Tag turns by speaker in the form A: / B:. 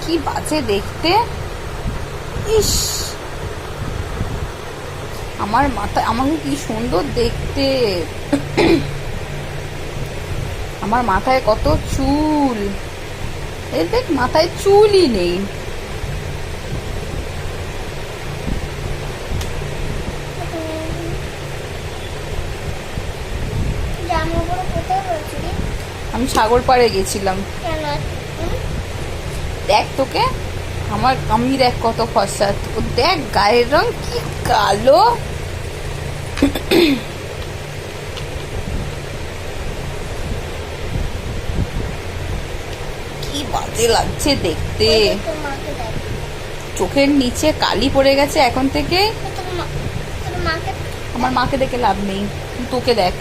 A: কি বাজে দেখতে। ইস, আমার মাথায়, আমাকে কি সুন্দর দেখতে। আমার মাথায় কত চুল, এই দেখ মাথায় চুলই নেই। আমি সাগর পাড়ে গেছিলাম। দেখ তোকে, আমি দেখ কত ফর্সা, ও দেখ গায়ের রং কি কালো। কি বাজে লাগছে দেখতে। চোখের নিচে কালি পড়ে গেছে এখন থেকে। আমার মাকে দেখে লাভ নেই, তোকে দেখ।